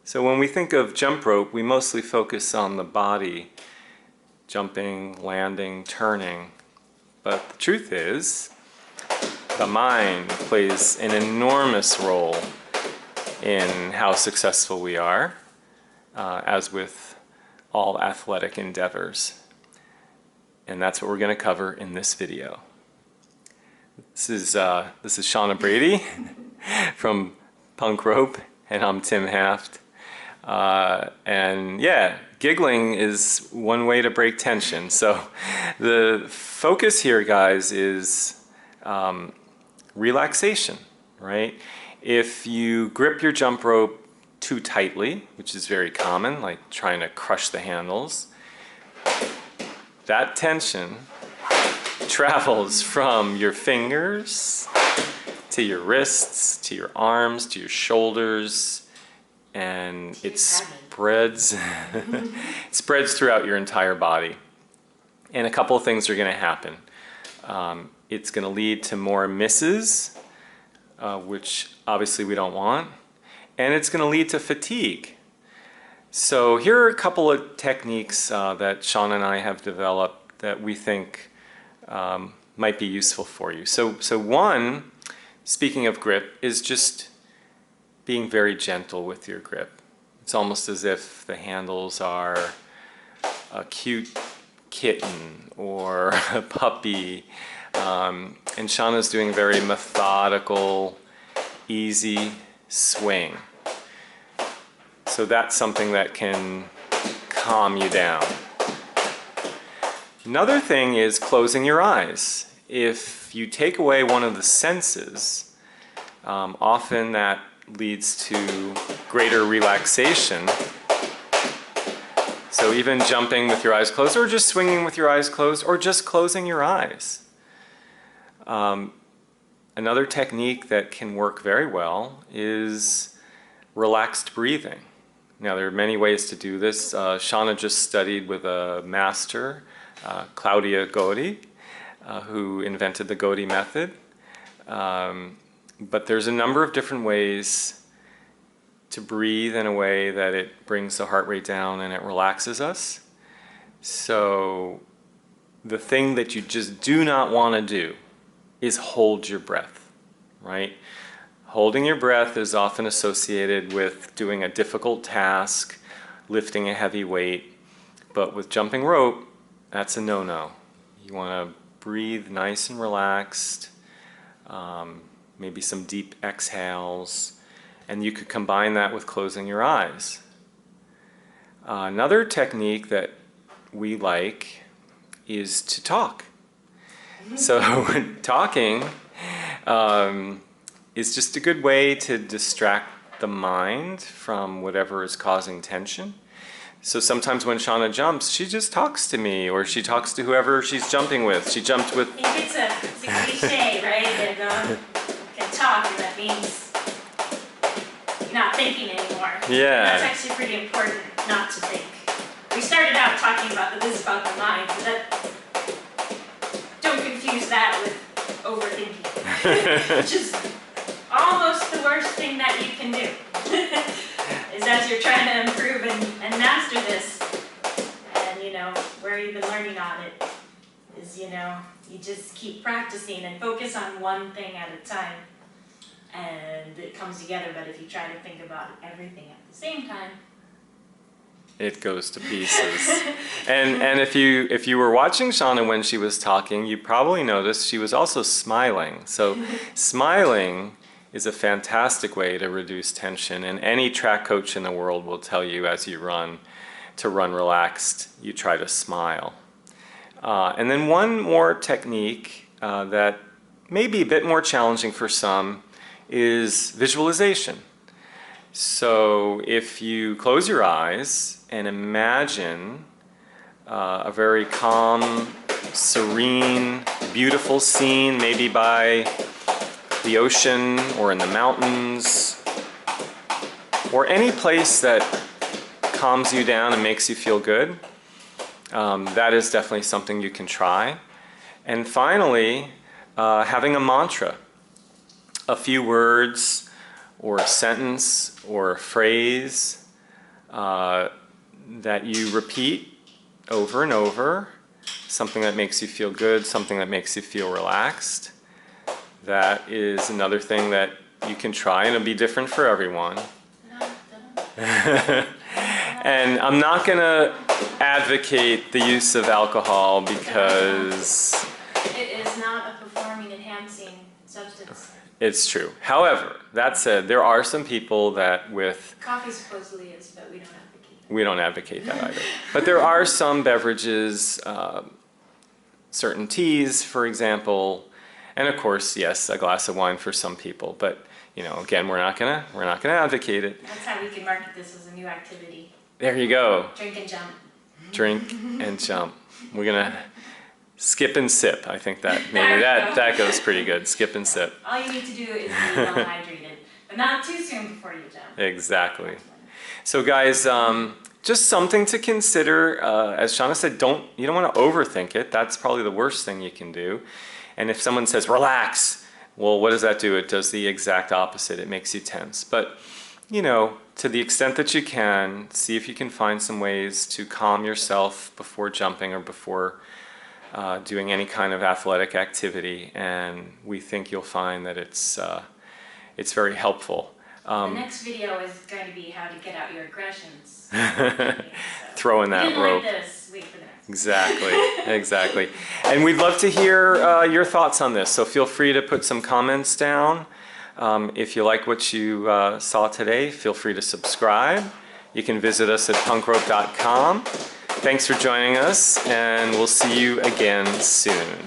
So when we think of jump rope, we mostly focus on the body, jumping, landing, turning. But the truth is, the mind plays an enormous role in how successful we are, as with all athletic endeavors. And that's what we're going to cover in this video. This is Shana Brady from Punk Rope, and I'm Tim Haft. And yeah, giggling is one way to break tension. So the focus here, guys, is relaxation, right? If you grip your jump rope too tightly, which is very common, like trying to crush the handles, that tension travels from your fingers to your wrists, to your arms, to your shoulders, and it spreads it spreads throughout your entire body. And a couple of things are going to happen. It's going to lead to more misses, which obviously we don't want, and it's going to lead to fatigue. So here are a couple of techniques that Shana and I have developed that we think might be useful for you. So one, speaking of grip, is just being very gentle with your grip. It's almost as if the handles are a cute kitten or a puppy. And Shana's doing a very methodical, easy swing. So that's something that can calm you down. Another thing is closing your eyes. If you take away one of the senses, often that leads to greater relaxation. So even jumping with your eyes closed, or just swinging with your eyes closed, or just closing your eyes. Another technique that can work very well is relaxed breathing. Now there are many ways to do this. Shana just studied with a master, Claudia Godi, who invented the Godi method. But there's a number of different ways to breathe in a way that it brings the heart rate down and it relaxes us. So the thing that you just do not want to do is hold your breath, right? Holding your breath is often associated with doing a difficult task, lifting a heavy weight, but with jumping rope, that's a no-no. You want to breathe nice and relaxed, maybe some deep exhales, and you could combine that with closing your eyes. Another technique that we like is to talk. So talking is just a good way to distract the mind from whatever is causing tension. So sometimes when Shana jumps, she just talks to me, or she talks to whoever she's jumping with. She jumped with... I think it's a cliche, right? That can talk, and that means you're not thinking anymore. Yeah. That's actually pretty important, not to think. We started out talking about that this is about the mind, but don't confuse that with overthinking, which is almost the worst thing that you can do. Is as you're trying to improve and master this, and where you've been learning on it is you just keep practicing and focus on one thing at a time, and it comes together. But if you try to think about everything at the same time, it goes to pieces. and if you were watching Shana when she was talking, you probably noticed she was also smiling. So smiling is a fantastic way to reduce tension, and any track coach in the world will tell you as you run to run relaxed, you try to smile. And then one more technique that may be a bit more challenging for some is visualization. So if you close your eyes and imagine a very calm, serene, beautiful scene, maybe by the ocean or in the mountains, or any place that calms you down and makes you feel good, that is definitely something you can try. And finally, having a mantra, a few words or a sentence or a phrase that you repeat over and over, something that makes you feel good, something that makes you feel relaxed. That is another thing that you can try, and it'll be different for everyone. And I'm not going to advocate the use of alcohol because it is not a performing enhancing substance. it's true. However, that said, there are some people that with Coffee supposedly is, but we don't advocate. we don't advocate that either. But there are some beverages, certain teas, for example, and of course, yes, a glass of wine for some people. But you know, again, we're not gonna advocate it. That's how we can market this as a new activity. There you go. Drink and jump. Drink and jump. We're gonna skip and sip. I think that maybe that goes pretty good. Skip and sip. All you need to do is be well hydrated, but not too soon before you jump. Exactly. So guys, just something to consider. As Shana said, you don't want to overthink it. That's probably the worst thing you can do. And if someone says relax, well, what does that do? It does the exact opposite. It makes you tense. But you know, to the extent that you can, see if you can find some ways to calm yourself before jumping or before doing any kind of athletic activity, and we think you'll find that it's very helpful. The next video is going to be how to get out your aggressions. Throw in that rope. Like this, wait for the next. Exactly. And we'd love to hear your thoughts on this, so feel free to put some comments down. If you like what you saw today, feel free to subscribe. You can visit us at punkrope.com. Thanks for joining us, and we'll see you again soon.